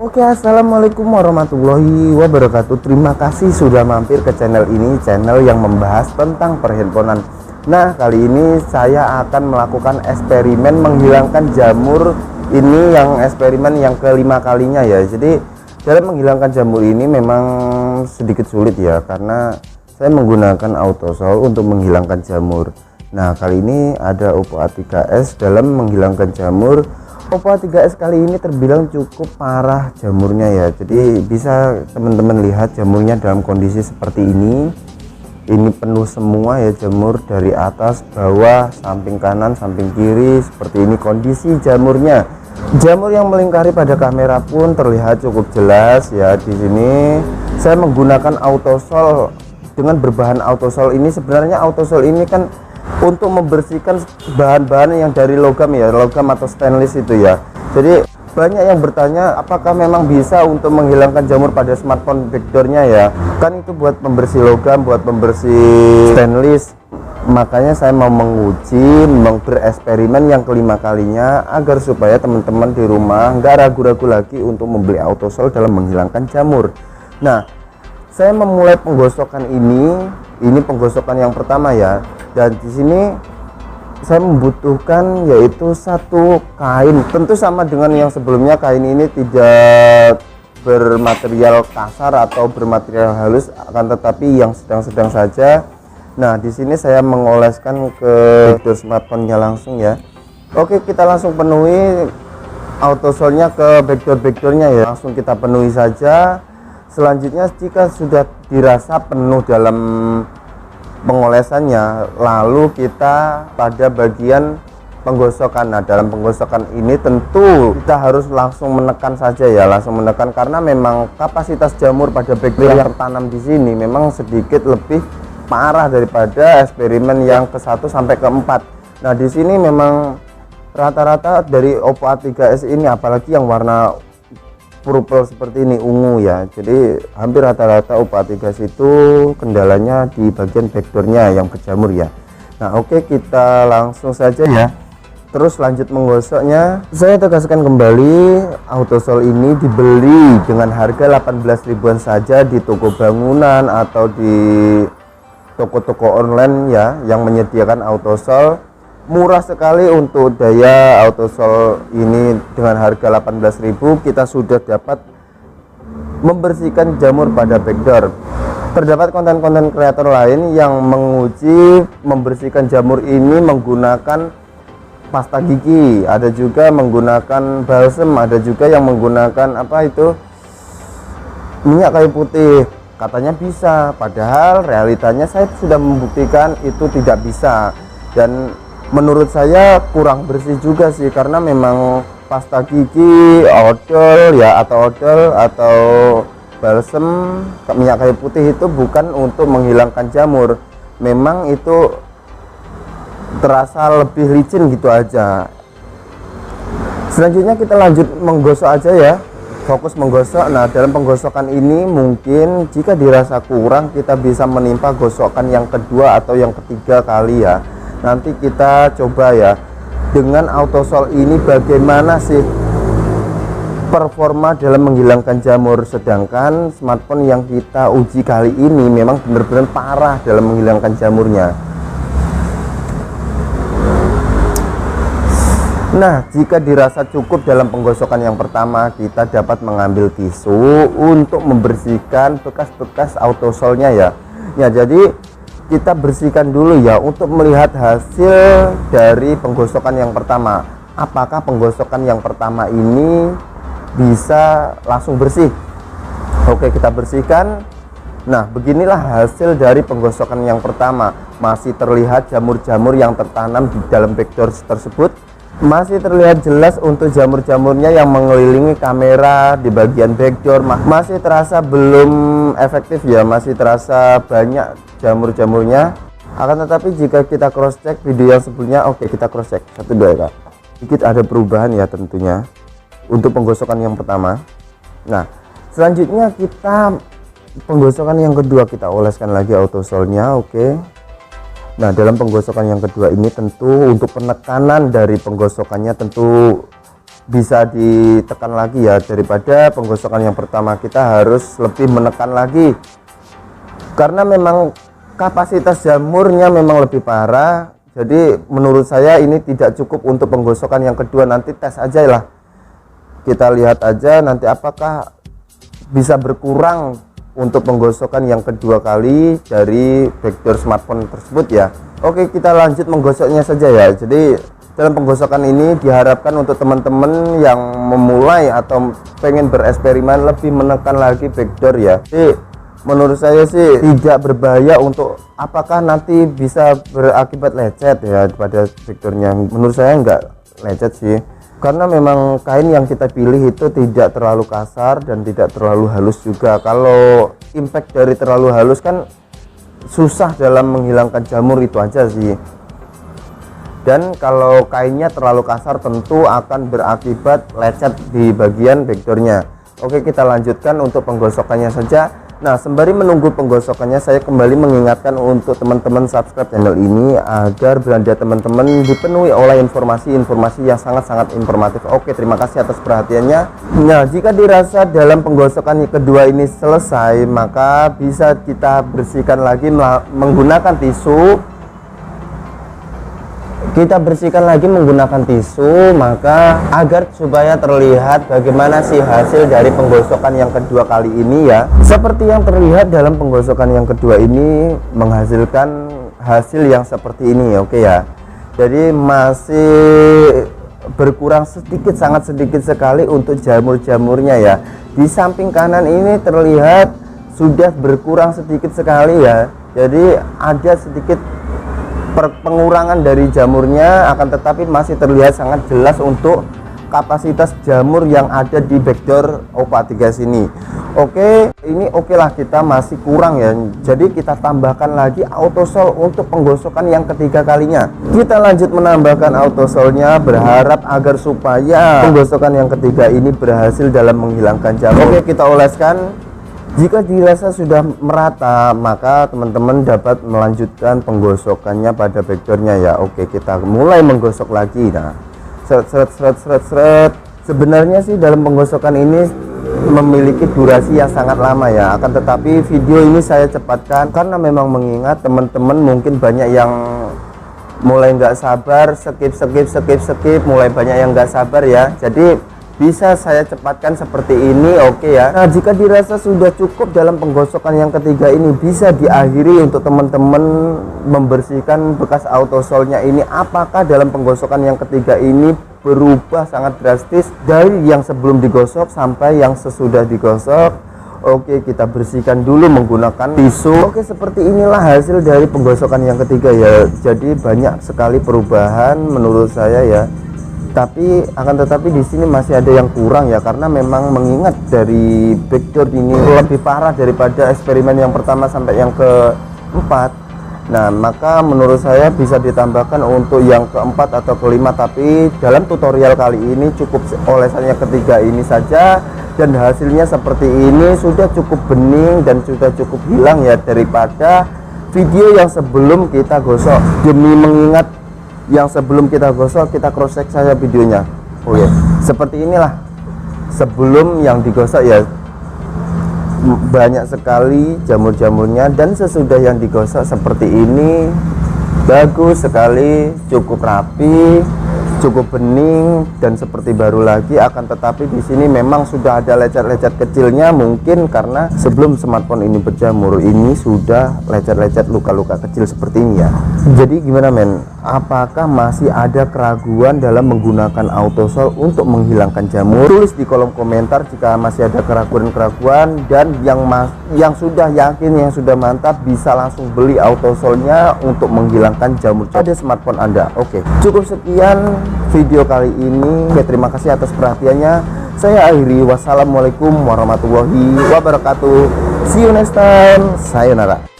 Oke, assalamualaikum warahmatullahi wabarakatuh. Terima kasih sudah mampir ke channel ini, channel yang membahas tentang perhandphonean. Nah, kali ini saya akan melakukan eksperimen menghilangkan jamur. Ini yang eksperimen yang kelima kalinya ya. Jadi dalam menghilangkan jamur ini memang sedikit sulit ya, karena saya menggunakan autosol untuk menghilangkan jamur. Nah, kali ini ada Oppo A3s dalam menghilangkan jamur. Oppo A3s kali ini terbilang cukup parah jamurnya ya. Jadi bisa teman-teman lihat jamurnya dalam kondisi seperti ini. Ini penuh semua ya jamur, dari atas, bawah, samping kanan, samping kiri. Seperti ini kondisi jamurnya. Jamur yang melingkari pada kamera pun terlihat cukup jelas ya. Di sini saya menggunakan autosol dengan berbahan autosol ini. Sebenarnya autosol ini kan untuk membersihkan bahan-bahan yang dari logam ya, logam atau stainless itu ya. Jadi banyak yang bertanya apakah memang bisa untuk menghilangkan jamur pada smartphone backdoornya ya, kan itu buat pembersih logam, buat pembersih stainless. Makanya saya mau menguji, bereksperimen yang kelima kalinya, agar supaya teman-teman di rumah nggak ragu-ragu lagi untuk membeli autosol dalam menghilangkan jamur. Nah, saya memulai penggosokan ini penggosokan yang pertama ya. Dan di sini saya membutuhkan yaitu satu kain. Tentu sama dengan yang sebelumnya, kain ini tidak bermaterial kasar atau bermaterial halus, akan tetapi yang sedang-sedang saja. Nah, di sini saya mengoleskan ke backdoor smartphone-nya langsung ya. Oke, kita langsung penuhi autosolnya ke backdoor-backdoornya ya. Langsung kita penuhi saja. Selanjutnya jika sudah dirasa penuh dalam pengolesannya, lalu kita pada bagian penggosokan. Nah, dalam penggosokan ini tentu kita harus langsung menekan saja ya, langsung menekan, karena memang kapasitas jamur pada backdoor yang tertanam di sini memang sedikit lebih parah daripada eksperimen yang ke-1 sampai ke-4. Nah, di sini memang rata-rata dari Oppo A3s ini, apalagi yang warna purple seperti ini, ungu ya, jadi hampir rata-rata Oppo A3s itu kendalanya di bagian backdoornya yang berjamur ya. Nah, oke, kita langsung saja ya, terus lanjut menggosoknya. Saya tegaskan kembali, autosol ini dibeli dengan harga 18 ribuan saja di toko bangunan atau di toko-toko online ya yang menyediakan autosol. Murah sekali untuk daya autosol ini. Dengan harga 18.000 kita sudah dapat membersihkan jamur pada backdoor. Terdapat konten-konten kreator lain yang menguji membersihkan jamur ini menggunakan pasta gigi, ada juga menggunakan balsem, ada juga yang menggunakan minyak kayu putih. Katanya bisa, padahal realitanya saya sudah membuktikan itu tidak bisa, dan menurut saya kurang bersih juga sih, karena memang pasta gigi, odol ya, atau balsem, minyak kayu putih itu bukan untuk menghilangkan jamur. Memang itu terasa lebih licin gitu aja. Selanjutnya kita lanjut menggosok aja ya, fokus menggosok. Nah, dalam penggosokan ini mungkin jika dirasa kurang, kita bisa menimpa gosokan yang kedua atau yang ketiga kali ya. Nanti kita coba ya dengan autosol ini bagaimana sih performa dalam menghilangkan jamur. Sedangkan smartphone yang kita uji kali ini memang benar-benar parah dalam menghilangkan jamurnya. Nah, jika dirasa cukup dalam penggosokan yang pertama, kita dapat mengambil tisu untuk membersihkan bekas-bekas autosolnya ya. Ya, jadi kita bersihkan dulu ya untuk melihat hasil dari penggosokan yang pertama. Apakah penggosokan yang pertama ini bisa langsung bersih? Oke, kita bersihkan. Nah, beginilah hasil dari penggosokan yang pertama. Masih terlihat jamur-jamur yang tertanam di dalam backdoor tersebut. Masih terlihat jelas untuk jamur-jamurnya yang mengelilingi kamera di bagian backdoor. Masih terasa belum efektif ya, masih terasa banyak jamur-jamurnya. Akan tetapi jika kita cross check video yang sebelumnya, oke, kita cross check 1 2 ya, sedikit ada perubahan ya tentunya untuk penggosokan yang pertama. Nah, selanjutnya kita penggosokan yang kedua, kita oleskan lagi autosolnya. Oke. Nah, dalam penggosokan yang kedua ini tentu untuk penekanan dari penggosokannya tentu bisa ditekan lagi ya, daripada penggosokan yang pertama kita harus lebih menekan lagi, karena memang kapasitas jamurnya memang lebih parah. Jadi menurut saya ini tidak cukup untuk penggosokan yang kedua. Nanti tes aja lah, kita lihat aja nanti apakah bisa berkurang untuk penggosokan yang kedua kali dari backdoor smartphone tersebut ya. Oke, kita lanjut menggosoknya saja ya. Jadi dalam penggosokan ini diharapkan untuk teman-teman yang memulai atau pengen bereksperimen lebih menekan lagi backdoor ya. Jadi menurut saya sih tidak berbahaya untuk apakah nanti bisa berakibat lecet ya pada backdoornya. Menurut saya enggak lecet sih, karena memang kain yang kita pilih itu tidak terlalu kasar dan tidak terlalu halus juga. Kalau impact dari terlalu halus kan susah dalam menghilangkan jamur itu aja sih. Dan kalau kainnya terlalu kasar tentu akan berakibat lecet di bagian backdoornya. Oke, kita lanjutkan untuk penggosokannya saja. Nah, sembari menunggu penggosokannya, saya kembali mengingatkan untuk teman-teman subscribe channel ini agar belanja teman-teman dipenuhi oleh informasi-informasi yang sangat-sangat informatif. Oke, terima kasih atas perhatiannya. Nah, jika dirasa dalam penggosokan kedua ini selesai, maka bisa kita bersihkan lagi menggunakan tisu. Kita bersihkan lagi menggunakan tisu, maka agar supaya terlihat bagaimana sih hasil dari penggosokan yang kedua kali ini ya. Seperti yang terlihat dalam penggosokan yang kedua ini menghasilkan hasil yang seperti ini, oke ya. Jadi masih berkurang sedikit, sangat sedikit sekali untuk jamur-jamurnya ya. Di samping kanan ini terlihat sudah berkurang sedikit sekali ya. Jadi ada sedikit pengurangan dari jamurnya, akan tetapi masih terlihat sangat jelas untuk kapasitas jamur yang ada di backdoor Oppo A3s ini. Oke, ini oke lah, kita masih kurang ya. Jadi kita tambahkan lagi autosol untuk penggosokan yang ketiga kalinya. Kita lanjut menambahkan autosolnya, berharap agar supaya penggosokan yang ketiga ini berhasil dalam menghilangkan jamur. Oke, kita oleskan. Jika dirasa sudah merata, maka teman-teman dapat melanjutkan penggosokannya pada backdoornya ya. Oke, kita mulai menggosok lagi. Nah, seret. Sebenarnya sih dalam penggosokan ini memiliki durasi yang sangat lama ya. Akan tetapi video ini saya cepatkan karena memang mengingat teman-teman mungkin banyak yang mulai nggak sabar, skip, mulai banyak yang nggak sabar ya. Jadi bisa saya cepatkan seperti ini, oke ya. Nah, jika dirasa sudah cukup dalam penggosokan yang ketiga ini, bisa diakhiri untuk teman-teman membersihkan bekas autosolnya ini. Apakah dalam penggosokan yang ketiga ini berubah sangat drastis dari yang sebelum digosok sampai yang sesudah digosok? Oke, kita bersihkan dulu menggunakan tisu. Oke, seperti inilah hasil dari penggosokan yang ketiga ya. Jadi banyak sekali perubahan menurut saya ya. Tapi akan tetapi di sini masih ada yang kurang ya, karena memang mengingat dari backdoor ini lebih parah daripada eksperimen yang pertama sampai yang keempat. Nah, maka menurut saya bisa ditambahkan untuk yang keempat atau kelima, tapi dalam tutorial kali ini cukup olesan yang ketiga ini saja, dan hasilnya seperti ini sudah cukup bening dan sudah cukup hilang ya daripada video yang sebelum kita gosok. Demi mengingat yang sebelum kita gosok, kita cross check saja videonya. Oh ya, seperti inilah sebelum yang digosok ya, banyak sekali jamur-jamurnya, dan sesudah yang digosok seperti ini bagus sekali, cukup rapi, cukup bening dan seperti baru lagi. Akan tetapi di sini memang sudah ada lecet-lecet kecilnya, mungkin karena sebelum smartphone ini berjamur ini sudah lecet-lecet luka-luka kecil seperti ini ya. Jadi gimana men, apakah masih ada keraguan dalam menggunakan autosol untuk menghilangkan jamur? Tulis di kolom komentar jika masih ada keraguan-keraguan, dan yang sudah yakin, yang sudah mantap, bisa langsung beli autosolnya untuk menghilangkan jamur pada smartphone Anda. Oke, cukup sekian video kali ini. Oke, terima kasih atas perhatiannya. Saya akhiri, wassalamualaikum warahmatullahi wabarakatuh. See you next time. Sayonara.